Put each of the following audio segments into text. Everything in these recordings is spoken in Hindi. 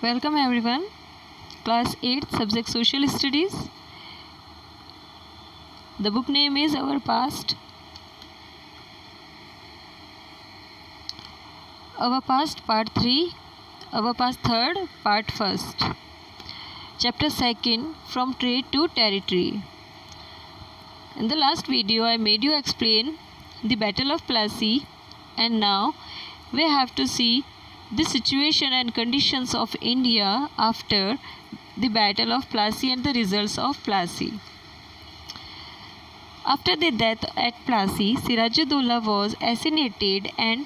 Welcome everyone. Class 8 subject Social Studies. The book name is Our Past. Our Past Part 3. Our Past 3rd Part 1st. Chapter 2nd From Trade to Territory. In the last video I made you explain the Battle of Plassey, and now we have to see the situation and conditions of India after the Battle of Plassey and the results of Plassey. After the death at Plassey, Siraj-ud-Dowla was assassinated and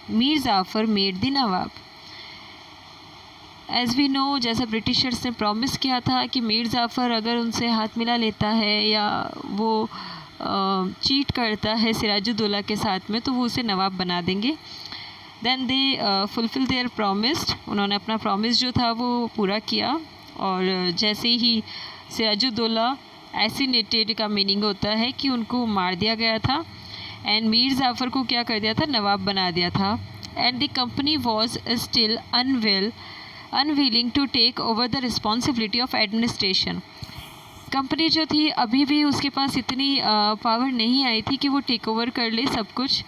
Mir Jafar made the Nawab. As we know, जैसा ब्रिटिशर्स ने प्रॉमिस किया था कि मीर जाफ़र अगर उनसे हाथ मिला लेता है या वो चीट करता है सिराजुद्दौला के साथ में तो वो उसे नवाब बना देंगे. Then they fulfill their promised. उन्होंने अपना प्रॉमिस जो था वो पूरा किया और जैसे ही सिराजुद्दौला एसिनेटेड का मीनिंग होता है कि उनको मार दिया गया था एंड मीर जाफ़र को क्या कर दिया था, नवाब बना दिया था. And the company was still unwilling to take over the responsibility of administration. Company जो थी अभी भी उसके पास इतनी पावर नहीं आई थी कि वो टेक ओवर कर ले सब कुछ.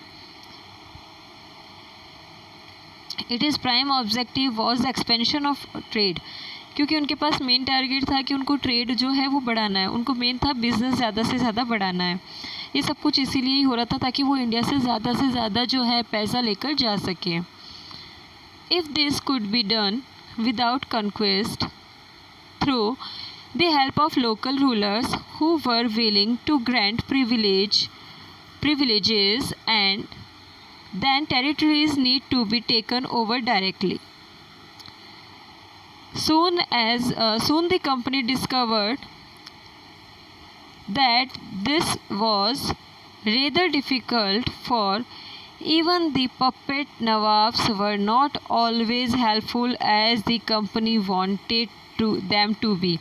It is prime objective was the expansion of trade, क्योंकि उनके पास मेन टारगेट था कि उनको ट्रेड जो है वो बढ़ाना है. उनको मेन था बिज़नेस ज़्यादा से ज़्यादा बढ़ाना है. ये सब कुछ इसीलिए ही हो रहा था ताकि वो इंडिया से ज़्यादा जो है पैसा लेकर जा सके. If this could be done without conquest through the help of local rulers who were willing to grant privileges, and then territories need to be taken over directly. Soon the company discovered that this was rather difficult, for even the puppet nawabs were not always helpful as the company wanted them to be.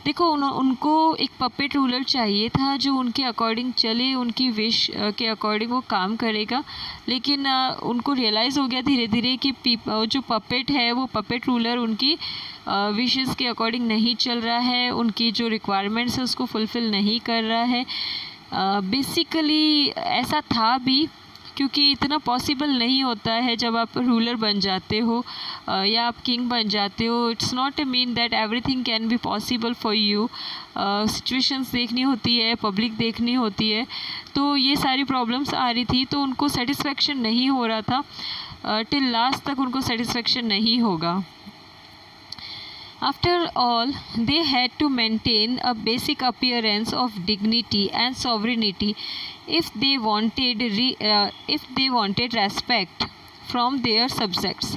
देखो उनको एक पपेट रूलर चाहिए था जो उनके अकॉर्डिंग चले, उनकी विश के अकॉर्डिंग वो काम करेगा. लेकिन उनको रियलाइज़ हो गया धीरे धीरे कि जो पपेट है वो पपेट रूलर उनकी विशेस के अकॉर्डिंग नहीं चल रहा है, उनकी जो रिक्वायरमेंट्स है उसको फुलफ़िल नहीं कर रहा है. बेसिकली ऐसा था भी, क्योंकि इतना पॉसिबल नहीं होता है जब आप रूलर बन जाते हो या आप किंग बन जाते हो. It's not a mean that everything can be possible for you. Situations देखनी होती है, पब्लिक देखनी होती है. तो ये सारी प्रॉब्लम्स आ रही थी तो उनको सेटिस्फेक्शन नहीं हो रहा था. टिल लास्ट तक उनको सेटिस्फेक्शन नहीं होगा. After all, they had to maintain a basic appearance of dignity and sovereignty if they wanted respect from their subjects.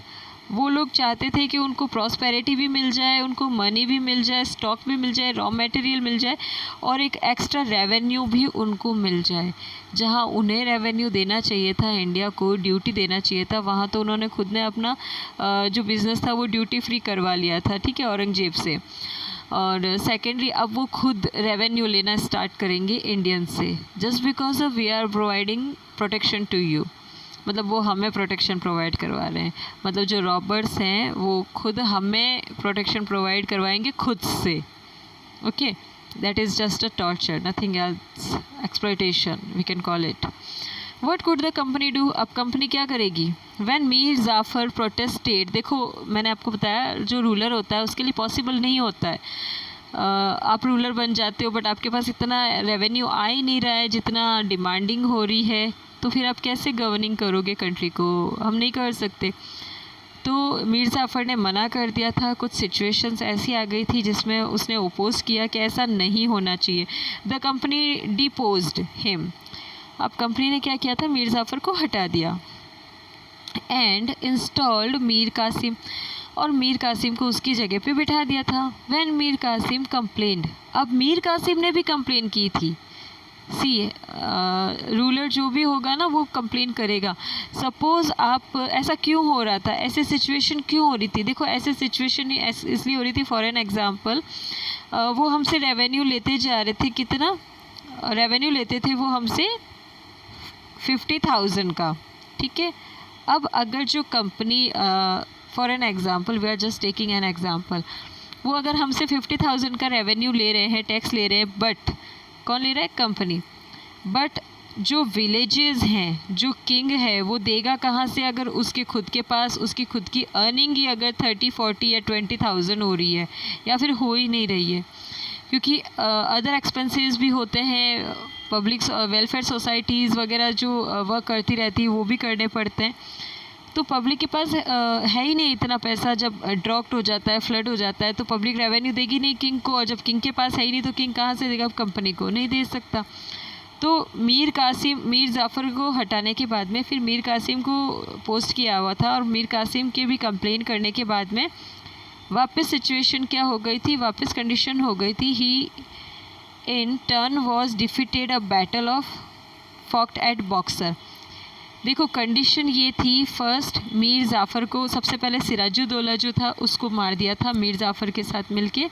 वो लोग चाहते थे कि उनको प्रॉस्पेरिटी भी मिल जाए, उनको मनी भी मिल जाए, स्टॉक भी मिल जाए, रॉ मटेरियल मिल जाए और एक एक्स्ट्रा रेवेन्यू भी उनको मिल जाए. जहाँ उन्हें रेवेन्यू देना चाहिए था, इंडिया को ड्यूटी देना चाहिए था, वहाँ तो उन्होंने खुद ने अपना जो बिज़नेस था वो ड्यूटी फ्री करवा लिया था, ठीक है, औरंगजेब से. और सेकेंडरी अब वो खुद रेवेन्यू लेना स्टार्ट करेंगे इंडियन से, just because we are providing protection to you. मतलब वो हमें प्रोटेक्शन प्रोवाइड करवा रहे हैं. मतलब जो रॉबर्स हैं वो खुद हमें प्रोटेक्शन प्रोवाइड करवाएंगे खुद से. Okay, that is just a torture, nothing else, exploitation we can call it. What could the company do? अब कंपनी क्या करेगी? When Mir Jafar protested. देखो मैंने आपको बताया जो रूलर होता है उसके लिए पॉसिबल नहीं होता है. आप रूलर बन जाते हो बट आपके पास इतना रेवेन्यू आ ही नहीं रहा है जितना डिमांडिंग हो रही है, तो फिर आप कैसे गवर्निंग करोगे कंट्री को? हम नहीं कर सकते. तो मीर जाफ़र ने मना कर दिया था. कुछ सिचुएशंस ऐसी आ गई थी जिसमें उसने ओपोज किया कि ऐसा नहीं होना चाहिए. The company deposed him. अब कंपनी ने क्या किया था, मीर जाफ़र को हटा दिया एंड इंस्टॉल्ड मीर कासिम, और मीर कासिम को उसकी जगह पे बिठा दिया था. When Mir Kasim complained. अब मीर कासिम ने भी कंप्लेन की थी. सी रूलर जो भी होगा ना वो कंप्लेन करेगा. सपोज़ आप ऐसा क्यों हो रहा था, ऐसे सिचुएशन क्यों हो रही थी? देखो ऐसे सिचुएशन इसलिए हो रही थी, फॉर एन एग्ज़ाम्पल वो हमसे रेवेन्यू लेते जा रहे थे. कितना रेवेन्यू लेते थे वो हमसे 50,000 का, ठीक है. अब अगर जो company for an example, we are just taking an example, वो अगर हमसे 50,000 का रेवेन्यू ले रहे हैं, टैक्स ले रहे हैं, बट कौन ले रहा है? कंपनी। बट जो विलेजेस हैं, जो किंग है, वो देगा कहाँ से? अगर उसके खुद के पास उसकी खुद की अर्निंग ही अगर 30, 40 या 20,000 हो रही है, या फिर हो ही नहीं रही है, क्योंकि अदर एक्सपेंसेस भी होते हैं, पब्लिक वेलफेयर सोसाइटीज़ वगैरह जो वर्क करती रहती है वो भी करने पड़ते हैं। तो पब्लिक के पास है ही नहीं इतना पैसा। जब ड्रॉट हो जाता है, फ्लड हो जाता है, तो पब्लिक रेवेन्यू देगी नहीं किंग को, और जब किंग के पास है ही नहीं तो किंग कहाँ से देगा? कंपनी को नहीं दे सकता। तो मीर जाफ़र को हटाने के बाद में फिर मीर कासिम को पोस्ट किया हुआ था, और मीर कासिम के भी कंप्लेन करने के बाद में वापस सिचुएशन क्या हो गई थी? वापस कंडीशन हो गई थी, he in turn was defeated a battle of फॉक्ट एट बॉक्सर। देखो कंडीशन ये थी, फर्स्ट मीर जाफ़र को सबसे पहले सिराजुद्दौला जो था उसको मार दिया था मीर जाफ़र के साथ मिलके।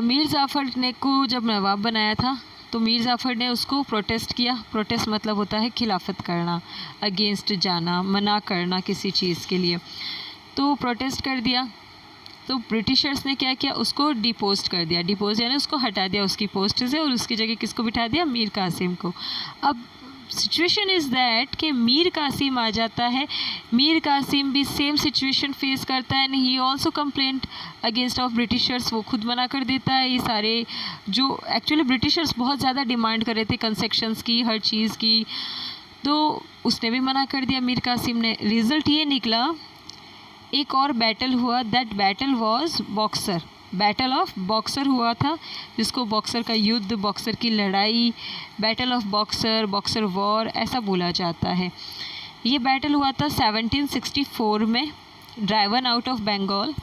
मीर जाफ़र ने को जब नवाब बनाया था तो मीर जाफ़र ने उसको प्रोटेस्ट किया। प्रोटेस्ट मतलब होता है खिलाफत करना, अगेंस्ट जाना, मना करना किसी चीज़ के लिए। तो प्रोटेस्ट कर दिया, तो ब्रिटिशर्स ने क्या किया? उसको डिपोस्ट कर दिया। डिपोज यानी उसको हटा दिया उसकी पोस्ट से, और उसकी जगह किसको बिठा दिया? मीर कासिम को। अब सिचुएशन इज़ दैट कि मीर कासिम आ जाता है, मीर कासिम भी सेम सिचुएशन फेस करता है, and he also complaint against of Britishers. वो खुद मना कर देता है ये सारे, जो एक्चुअली ब्रिटिशर्स बहुत ज़्यादा डिमांड कर रहे थे कंसेक्शंस की, हर चीज़ की, तो उसने भी मना कर दिया मीर कासिम ने। रिज़ल्ट ये निकला, एक और बैटल हुआ, that battle was boxer. Battle of boxer हुआ था, जिसको बॉक्सर का युद्ध, बॉक्सर की लड़ाई, battle of boxer, boxer war ऐसा बोला जाता है। ये बैटल हुआ था 1764 में, driven out of Bengal,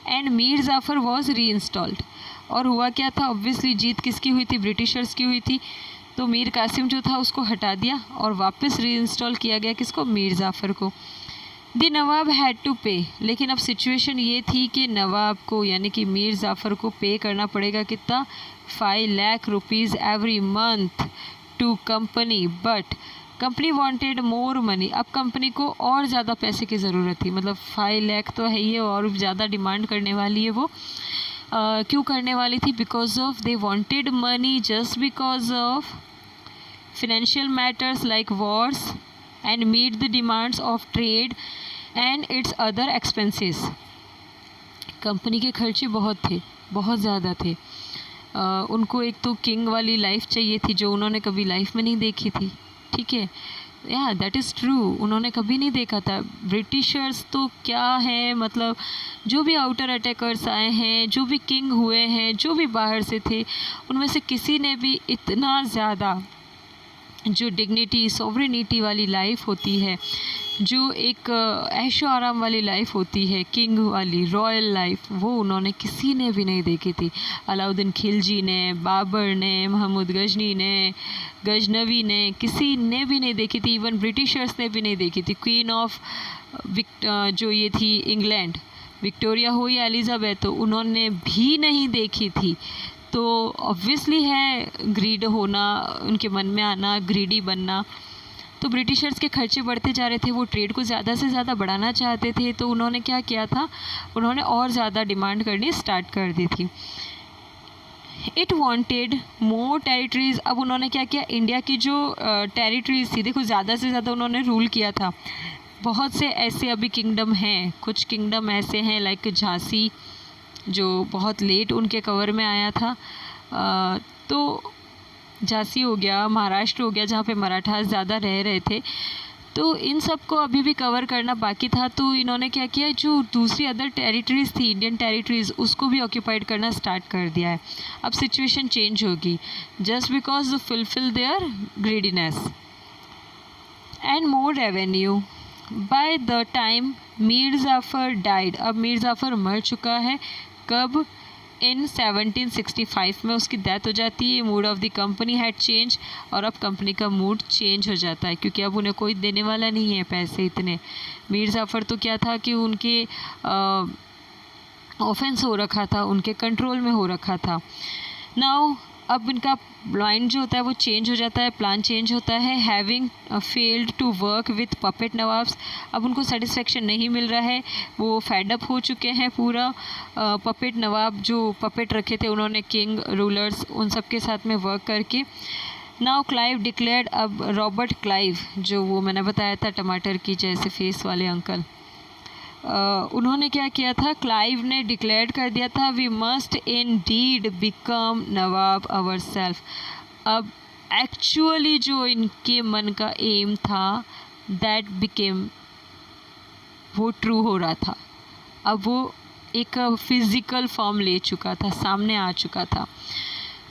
and Mir Jafar was reinstalled. और हुआ क्या था? ऑब्वियसली जीत किसकी हुई थी? ब्रिटिशर्स की हुई थी। तो मीर कासिम जो था उसको हटा दिया और वापस री इंस्टॉल किया गया किसको? मीर जाफ़र को। दी नवाब हैड टू पे, लेकिन अब सिचुएशन ये थी कि नवाब को यानी कि मीर जाफ़र को पे करना पड़ेगा कितना? 5 lakh rupees every month to company, but company wanted more money. अब कंपनी को और ज़्यादा पैसे की ज़रूरत थी, मतलब 5 लाख तो है ही है, और ज़्यादा डिमांड करने वाली है वो। क्यों करने वाली थी? Because of they wanted money, just because of financial matters like wars and meet the demands of trade and its other expenses। Company के खर्चे बहुत थे, बहुत ज़्यादा थे। उनको एक तो किंग वाली लाइफ चाहिए थी जो उन्होंने कभी लाइफ में नहीं देखी थी, ठीक है? या दैट इज़ ट्रू, उन्होंने कभी नहीं देखा था। ब्रिटिशर्स तो क्या है, मतलब जो भी आउटर अटैकर्स आए हैं, जो भी किंग हुए हैं, जो भी बाहर से थे, उनमें से किसी ने भी इतना ज़्यादा जो डिग्निटी, सॉवरेनिटी वाली लाइफ होती है, जो एक ऐशो आराम वाली लाइफ होती है, किंग वाली रॉयल लाइफ, वो उन्होंने किसी ने भी नहीं देखी थी। अलाउद्दीन खिलजी ने, बाबर ने, महमूद गजनी ने, गजनवी ने, किसी ने भी नहीं देखी थी। इवन ब्रिटिशर्स ने भी नहीं देखी थी। क्वीन ऑफ जो ये थी इंग्लैंड, विक्टोरिया हो या एलिज़ाबेथ हो, उन्होंने भी नहीं देखी थी। तो ऑब्वियसली है ग्रीड होना, उनके मन में आना, ग्रीडी बनना। तो ब्रिटिशर्स के खर्चे बढ़ते जा रहे थे, वो ट्रेड को ज़्यादा से ज़्यादा बढ़ाना चाहते थे, तो उन्होंने क्या किया था? उन्होंने और ज़्यादा डिमांड करनी स्टार्ट कर दी थी। It wanted more territories. अब उन्होंने क्या किया? इंडिया की जो टेरिटरीज़ थी, देखो ज़्यादा से ज़्यादा उन्होंने रूल किया था। बहुत से ऐसे अभी किंगडम हैं, कुछ किंगडम ऐसे हैं लाइक झांसी, जो बहुत लेट उनके कवर में आया था। तो झांसी हो गया, महाराष्ट्र हो गया, जहाँ पे मराठास ज़्यादा रह रहे थे। तो इन सब को अभी भी कवर करना बाकी था। तो इन्होंने क्या किया? जो दूसरी अदर टेरिटरीज़ थी, इंडियन टेरिटरीज़, उसको भी ऑक्यूपाइड करना स्टार्ट कर दिया है। अब सिचुएशन चेंज होगी, just because to fulfill their greediness and more revenue. By the time Mir Jafar died, अब मीर जाफ़र मर चुका है। कब? इन 1765 में उसकी डेथ हो जाती है। Mood off the company had change, और अब कंपनी का मूड चेंज हो जाता है, क्योंकि अब उन्हें कोई देने वाला नहीं है पैसे इतने। मीर जाफ़र तो क्या था कि उनके ऑफेंस हो रखा था, उनके कंट्रोल में हो रखा था। नाउ अब इनका माइंड जो होता है वो चेंज हो जाता है, प्लान चेंज होता है। Having failed to work with puppet nawabs, अब उनको सेटिस्फेक्शन नहीं मिल रहा है, वो फेडअप हो चुके हैं पूरा। पपेट नवाब जो पपेट रखे थे उन्होंने, किंग रूलर्स, उन सब के साथ में वर्क करके। नाउ क्लाइव डिक्लेयर्ड, अब रॉबर्ट क्लाइव जो वो मैंने बताया था टमाटर की जैसे फेस वाले अंकल, उन्होंने क्या किया था, क्लाइव ने डिक्लेयर कर दिया था, we must indeed become nawab our self. अब एक्चुअली जो इनके मन का एम था दैट बिकेम, वो ट्रू हो रहा था। अब वो एक फिज़िकल फॉर्म ले चुका था, सामने आ चुका था।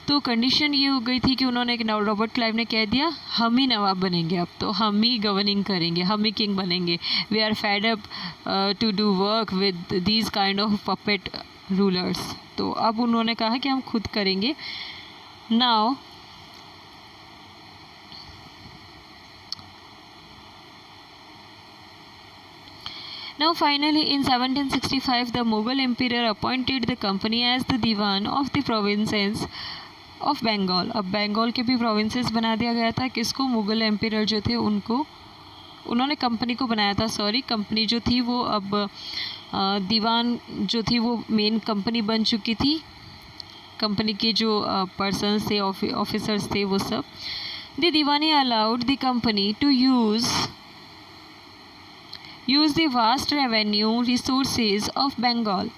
तो कंडीशन ये हो गई थी कि उन्होंने, रॉबर्ट क्लाइव ने कह दिया हम ही नवाब बनेंगे, अब तो हम ही गवर्निंग करेंगे, हम ही किंग बनेंगे। We are fed up to do work with these kind of puppet rulers. तो अब उन्होंने कहा कि हम खुद करेंगे। Now finally in 1765 the Mughal emperor appointed the company as the Diwan of the provinces of Bengal. अब बंगाल के भी प्रोविंसेस बना दिया गया था। किसको? मुग़ल एम्पियर जो थे उनको, उन्होंने कंपनी को बनाया था, सॉरी, कंपनी जो थी वो अब दीवान जो थी वो मेन कंपनी बन चुकी थी। कंपनी के जो पर्सन्स थे, ऑफिसर्स थे, वो सब। The diwani allowed the company to use the vast revenue resources of Bengal.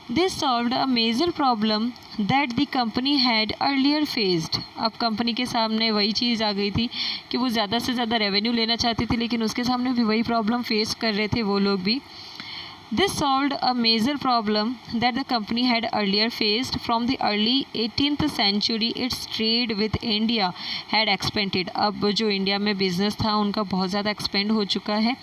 This solved a major problem that the company had earlier faced। अब कंपनी के सामने वही चीज़ आ गई थी कि वो ज़्यादा से ज़्यादा रेवेन्यू लेना चाहती थी, लेकिन उसके सामने भी वही प्रॉब्लम फेस कर रहे थे वो लोग भी। This solved a major problem that the company had earlier faced. From the early 18th century, its trade with India had expanded। अब जो इंडिया में बिज़नेस था उनका बहुत ज़्यादा एक्सपेंड हो चुका है,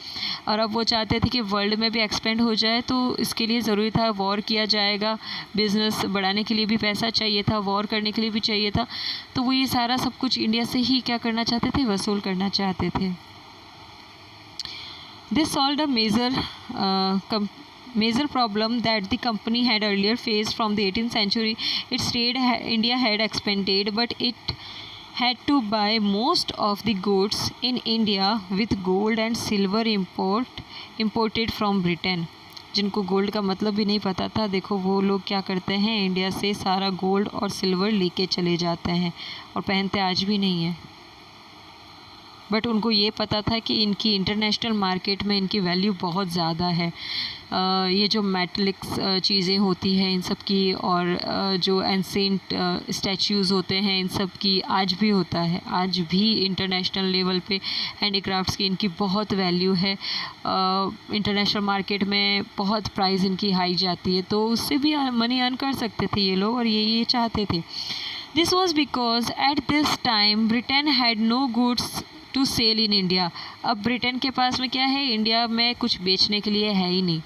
और अब वो चाहते थे कि वर्ल्ड में भी एक्सपेंड हो जाए। तो इसके लिए ज़रूरी था वॉर किया जाएगा, बिज़नेस बढ़ाने के लिए भी पैसा चाहिए था, वॉर करने के लिए भी चाहिए था। तो वो ये सारा सब कुछ इंडिया से ही क्या करना चाहते थे, वसूल करना चाहते थे। This solved a major problem that the company had earlier faced. From the 18th century, its trade India had expanded, but it had to buy most of the goods in India with gold and silver imported from Britain। जिनको गोल्ड का मतलब भी नहीं पता था, देखो वो लोग क्या करते हैं, इंडिया से सारा गोल्ड और सिल्वर लेके चले जाते हैं और पहनते आज भी नहीं है। बट उनको ये पता था कि इनकी इंटरनेशनल मार्केट में इनकी वैल्यू बहुत ज़्यादा है। ये जो मेटलिक्स चीज़ें होती हैं इन सब की, और जो एंसेंट स्टैच्यूज़ होते हैं इन सब की आज भी होता है, आज भी इंटरनेशनल लेवल पे हैंडीक्राफ्ट्स की इनकी बहुत वैल्यू है। इंटरनेशनल मार्केट में बहुत प्राइस इनकी हाई जाती है, तो उससे भी मनी अर्न कर सकते थे ये लोग, और ये चाहते थे। This was because at this time Britain had no goods to sell in India. अब ब्रिटेन के पास में क्या है, इंडिया में कुछ बेचने के लिए है ही नहीं।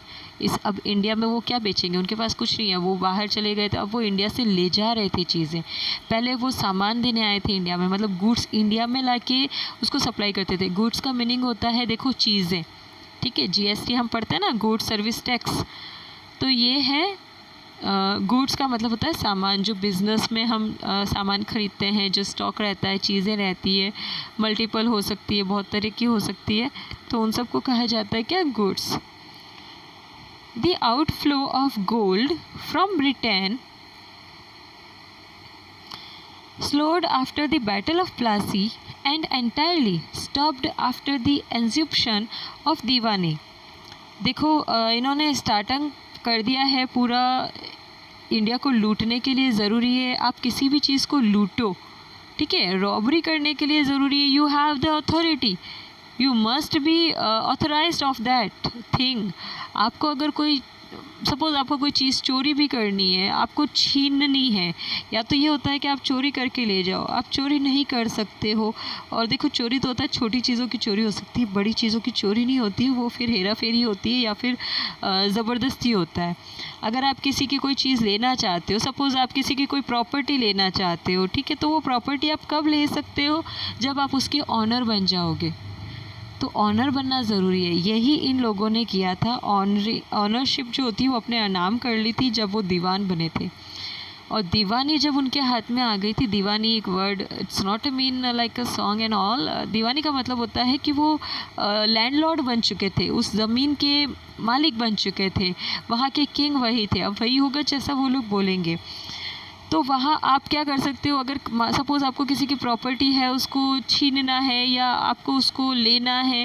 अब इंडिया में वो क्या बेचेंगे, उनके पास कुछ नहीं है, वो बाहर चले गए थे। अब वो इंडिया से ले जा रहे थे चीज़ें। पहले वो सामान देने आए थे इंडिया में, मतलब गुड्स इंडिया में लाके उसको सप्लाई करते थे। गुड्स का मीनिंग होता है, देखो, चीज़ें, ठीक है, GST हम पढ़ते हैं ना, गुड्स सर्विस टैक्स। तो ये है गुड्स का मतलब होता है सामान, जो बिज़नेस में हम सामान ख़रीदते हैं, जो स्टॉक रहता है, चीज़ें रहती है, मल्टीपल हो सकती है, बहुत तरह की हो सकती है, तो उन सब को कहा जाता है क्या, goods. The outflow of gold from Britain slowed after the Battle of Plassey and entirely stopped after the inception of दीवानी। देखो इन्होंने स्टार्टिंग कर दिया है पूरा। इंडिया को लूटने के लिए ज़रूरी है आप किसी भी चीज़ को लूटो, ठीक है, रॉबरी करने के लिए ज़रूरी है you have the authority, you must be authorised of that thing. आपको अगर कोई, सपोज़ आपको कोई चीज़ चोरी भी करनी है, आपको छीननी है, या तो ये होता है कि आप चोरी करके ले जाओ, आप चोरी नहीं कर सकते हो। और देखो, चोरी तो होता है, छोटी चीज़ों की चोरी हो सकती है, बड़ी चीज़ों की चोरी नहीं होती है, वो फिर हेरा फेरी होती है या फिर ज़बरदस्ती होता है। अगर आप किसी की कोई चीज़ लेना चाहते हो, सपोज़ आप किसी की कोई प्रॉपर्टी लेना चाहते हो, ठीक है, तो वो प्रॉपर्टी आप कब ले सकते हो, जब आप उसके ऑनर बन जाओगे। तो ऑनर बनना ज़रूरी है, यही इन लोगों ने किया था। ऑनरशिप जो होती है वो अपने नाम कर ली थी जब वो दीवान बने थे। और दीवानी जब उनके हाथ में आ गई थी, दीवानी एक word, it's not mean like a song and all. दीवानी का मतलब होता है कि वो लैंडलॉर्ड बन चुके थे, उस ज़मीन के मालिक बन चुके थे, वहाँ के किंग वही थे। अब वही होगा जैसा वो लोग बोलेंगे। तो वहाँ आप क्या कर सकते हो, अगर सपोज़ आपको किसी की प्रॉपर्टी है उसको छीनना है, या आपको उसको लेना है,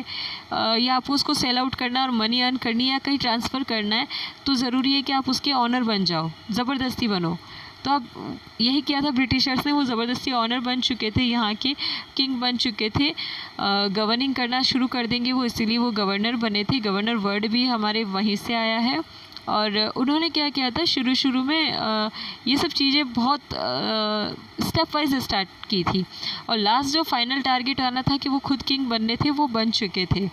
या आपको उसको सेल आउट करना और मनी अर्न करनी है या कहीं ट्रांसफ़र करना है, तो ज़रूरी है कि आप उसके ऑनर बन जाओ, ज़बरदस्ती बनो। तो अब यही किया था ब्रिटिशर्स ने, वो ज़बरदस्ती ऑनर बन चुके थे, यहाँ के किंग बन चुके थे, गवर्निंग करना शुरू कर देंगे वो, इसीलिए वो गवर्नर बने थे। गवर्नर वर्ड भी हमारे वहीं से आया है। और उन्होंने क्या किया था, शुरू में ये सब चीज़ें बहुत स्टेप वाइज स्टार्ट की थी, और लास्ट जो फाइनल टारगेट आना था कि वो खुद किंग बनने थे, वो बन चुके थे।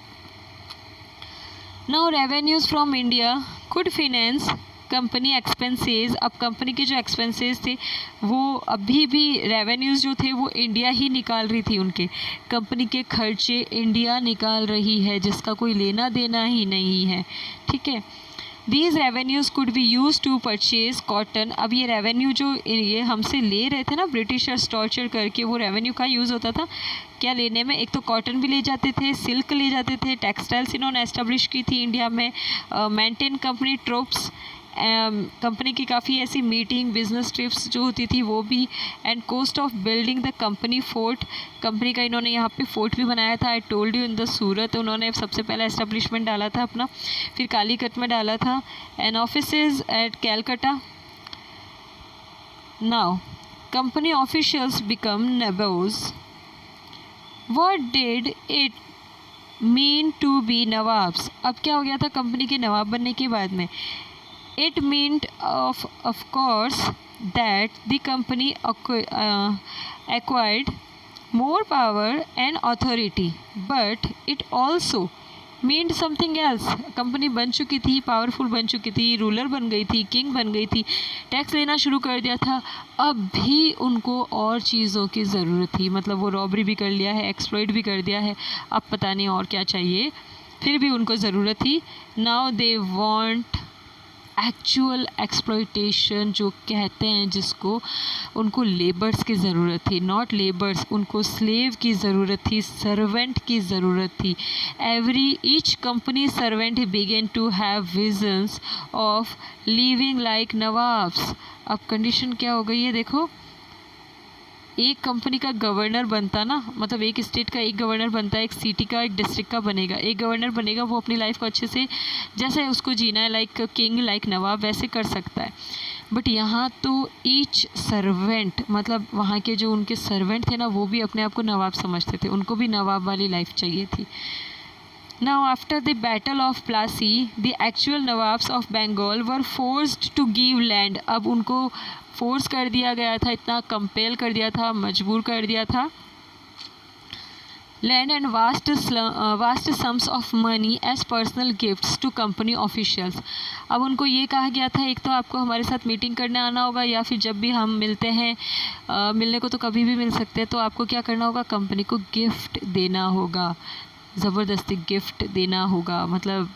Now revenues from India could finance company expenses. अब कंपनी के जो एक्सपेंसेस थे वो अभी भी रेवेन्यूज़ जो थे वो इंडिया ही निकाल रही थी, उनके कंपनी के खर्चे इंडिया निकाल रही है, जिसका कोई लेना देना ही नहीं है, ठीक है। These revenues could be used to purchase cotton। अब ये रेवेन्यू जो ये हमसे ले रहे थे ना ब्रिटिशर्स टॉर्चर करके, वो रेवेन्यू का यूज़ होता था क्या लेने में, एक तो कॉटन भी ले जाते थे, सिल्क ले जाते थे, टेक्सटाइल्स इन्होंने एस्टेब्लिश की थी इंडिया में, मेंटेन कंपनी ट्रूप्स, कंपनी की काफ़ी ऐसी मीटिंग बिजनेस ट्रिप्स जो होती थी वो भी, and cost of building the company fort. Company का इन्होंने यहाँ पे फोर्ट भी बनाया था। I told you in the Surat उन्होंने सबसे पहले एस्टेब्लिशमेंट डाला था अपना, फिर कालीकट में डाला था, and offices at Calcutta. Now company officials become nawabs. What did it mean to be nawabs. अब क्या हो गया था कंपनी के नवाब बनने के बाद में, it meant of course that the company acquired more power and authority, but it also meant something else। Company बन चुकी थी, पावरफुल बन चुकी थी, रूलर बन गई थी, किंग बन गई थी, टैक्स लेना शुरू कर दिया था, अब भी उनको और चीज़ों की ज़रूरत थी। मतलब वो रॉबरी भी कर लिया है, एक्सप्लॉइट भी कर दिया है, अब पता नहीं और क्या चाहिए, फिर भी उनको ज़रूरत थी। Now they want actual exploitation जो कहते हैं, जिसको उनको लेबर्स की ज़रूरत थी, नॉट लेबर्स, उनको स्लेव की ज़रूरत थी, सर्वेंट की ज़रूरत थी। Each company servant began to have visions of living like nawabs. अब कंडीशन क्या हो गई है देखो, एक कंपनी का गवर्नर बनता ना, मतलब एक स्टेट का एक गवर्नर बनता है, एक सिटी का, एक डिस्ट्रिक्ट का बनेगा, एक गवर्नर बनेगा, वो अपनी लाइफ को अच्छे से जैसे उसको जीना है, लाइक किंग लाइक नवाब वैसे कर सकता है। बट यहाँ तो ईच सर्वेंट, मतलब वहाँ के जो उनके सर्वेंट थे ना, वो भी अपने आप को नवाब समझते थे, उनको भी नवाब वाली लाइफ चाहिए थी। Now after the Battle of Plassey, the actual Nawabs of Bengal were forced to give land। अब उनको फोर्स कर दिया गया था, इतना कंपेल कर दिया था, मजबूर कर दिया था, land and vast sums of money as personal gifts to company officials. अब उनको ये कहा गया था, एक तो आपको हमारे साथ मीटिंग करने आना होगा, या फिर जब भी हम मिलते हैं, मिलने को तो कभी भी मिल सकते हैं, तो आपको क्या करना होगा, कंपनी को गिफ्ट देना होगा, ज़बरदस्ती गिफ्ट देना होगा, मतलब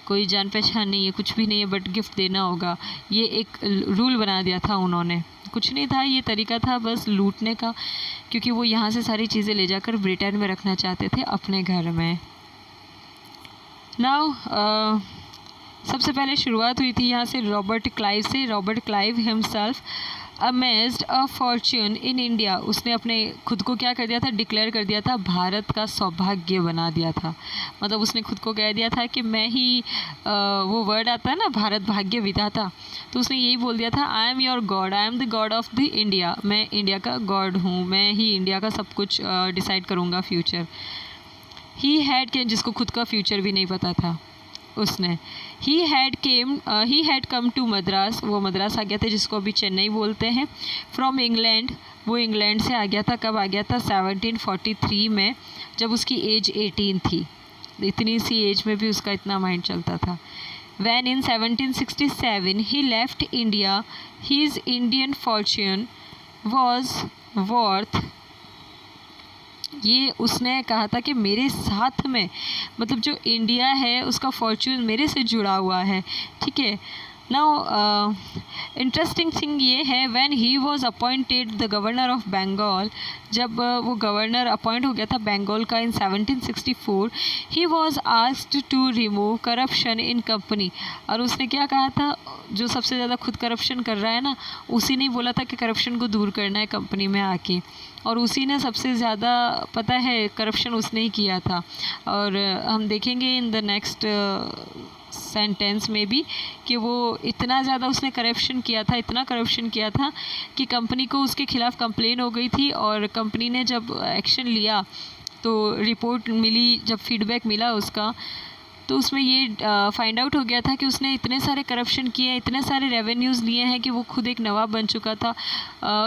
कोई जान पहचान नहीं है, कुछ भी नहीं है, बट गिफ्ट देना होगा। ये एक रूल बना दिया था उन्होंने, कुछ नहीं था, ये तरीका था बस लूटने का, क्योंकि वो यहाँ से सारी चीज़ें ले जाकर ब्रिटेन में रखना चाहते थे अपने घर में। नाउ सबसे पहले शुरुआत हुई थी यहाँ से रॉबर्ट क्लाइव से। Robert Clive himself amazed a Fortune in India. उसने अपने खुद को क्या कर दिया था, डिक्लेयर कर दिया था, भारत का सौभाग्य बना दिया था। मतलब उसने खुद को कह दिया था कि मैं ही वो वर्ड आता है ना, भारत भाग्य विधाता, तो उसने यही बोल दिया था, I am your God, I am the God of the India. मैं इंडिया का गॉड हूँ, मैं ही इंडिया का सब कुछ डिसाइड करूँगा फ्यूचर। ही हैड के, जिसको खुद का फ्यूचर भी नहीं पता था उसने, he had come to Madras, वो मद्रास आ गया था, जिसको अभी चेन्नई बोलते हैं, फ्रॉम इंग्लैंड, वो इंग्लैंड से आ गया था। कब आ गया था, 1743 में, जब उसकी एज 18 थी। इतनी सी एज में भी उसका इतना माइंड चलता था। When in 1767 he left India, his Indian fortune was worth, ये उसने कहा था कि मेरे साथ में, मतलब जो इंडिया है उसका फॉर्च्यून मेरे से जुड़ा हुआ है, ठीक है। नाउ इंटरेस्टिंग थिंग ये है, when he was appointed the governor of Bengal, जब वो गवर्नर अपॉइंट हो गया था बंगाल का in 1764, he was asked to remove corruption in company. और उसने क्या कहा था, जो सबसे ज़्यादा खुद करप्शन कर रहा है ना, उसी ने बोला था कि करप्शन को दूर करना है कंपनी में आके, और उसी ने सबसे ज़्यादा, पता है, करप्शन उसने ही किया था। और हम देखेंगे इन द नेक्स्ट सेंटेंस में भी कि वो इतना ज़्यादा उसने करप्शन किया था, इतना करप्शन किया था कि कंपनी को उसके ख़िलाफ़ कंप्लेन हो गई थी। और कंपनी ने जब एक्शन लिया तो रिपोर्ट मिली, जब फीडबैक मिला उसका, तो उसमें ये फाइंड आउट हो गया था कि उसने इतने सारे करप्शन किए हैं, इतने सारे रेवेन्यूज़ लिए हैं कि वो खुद एक नवाब बन चुका था।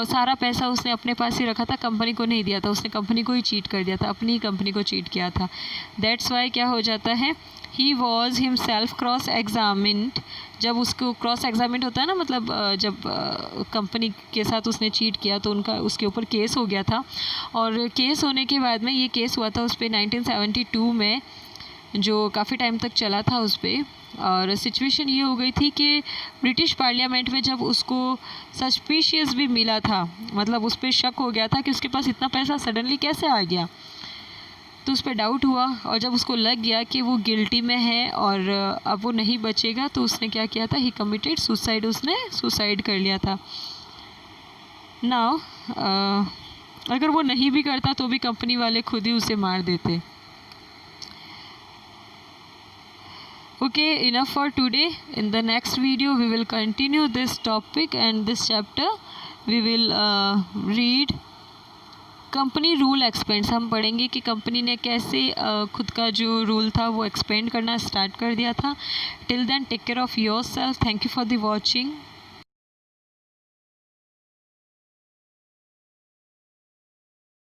सारा पैसा उसने अपने पास ही रखा था, कंपनी को नहीं दिया था, उसने कंपनी को ही चीट कर दिया था, अपनी ही कंपनी को चीट किया था। दैट्स वाई क्या हो जाता है, he was himself cross examined. जब उसको क्रॉस एग्जामिन्ड होता है ना, मतलब जब कंपनी के साथ उसने चीट किया तो उनका उसके ऊपर केस हो गया था। और केस होने के बाद में, ये केस हुआ था उस पर 1972 में, जो काफ़ी टाइम तक चला था उस पर। और सिचुएशन ये हो गई थी कि ब्रिटिश पार्लियामेंट में जब उसको सस्पिशियस भी मिला था, मतलब उस पर शक हो गया था कि उसके पास इतना पैसा सडनली कैसे आ गया, तो उस पर डाउट हुआ। और जब उसको लग गया कि वो गिल्टी में है और अब वो नहीं बचेगा, तो उसने क्या किया था, ही कमिटेड सुसाइड, उसने सुसाइड कर लिया था। नाउ अगर वो नहीं भी करता तो भी कंपनी वाले खुद ही उसे मार देते। Okay, enough for today. In the next video we will continue this topic and this chapter. We will read company rule expends. हम पढ़ेंगे कि कंपनी ने कैसे खुद का जो रूल था वो एक्सपेंड करना स्टार्ट कर दिया था। Till then take care of your self. Thank you for the watching.